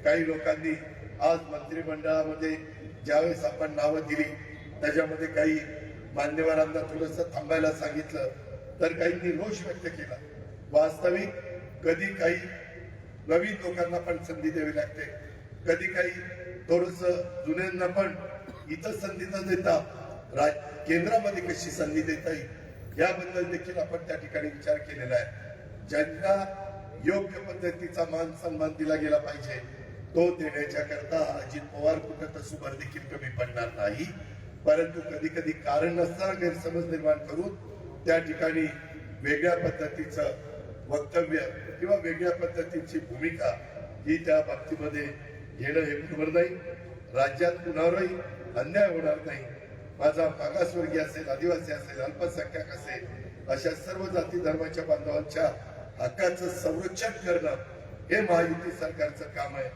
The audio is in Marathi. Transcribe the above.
काही लोकांनी आज मंत्रिमंडळामध्ये ज्यावेळेस आपण नावं दिली त्याच्यामध्ये काही मान्यवरांना थोडंसं थांबायला सांगितलं तर काहींनी रोष व्यक्त केला। वास्तविक कधी काही नवीन लोकांना पण संधी द्यावी लागते, कधी काही थोडस जुन्यांना पण इथं संधी न देता केंद्रामध्ये कशी संधी देता येईल याबद्दल देखील आपण त्या ठिकाणी विचार केलेला आहे। ज्यांना योग्य पद्धतीचा मान सन्मान दिला गेला पाहिजे तो देण्याच्या करता अजित पवार कुठं तसूभर देखील कमी पडणार नाही, परंतु कधी कधी कारण नसताना गैरसमज निर्माण करून त्या ठिकाणी वेगळ्या पद्धतीचं वक्तव्य किंवा वेगळ्या पद्धतीची भूमिका ही त्या बाबतीमध्ये घेणं हे बरोबर नाही। राज्यात कुणावरही अन्याय होणार नाही। माझा मागासवर्गीय असेल, आदिवासी असेल, अल्पसंख्याक असेल, अशा सर्व जाती धर्माच्या बांधवांच्या हक्काचं संरक्षण करणं हे महायुती सरकारचं काम आहे।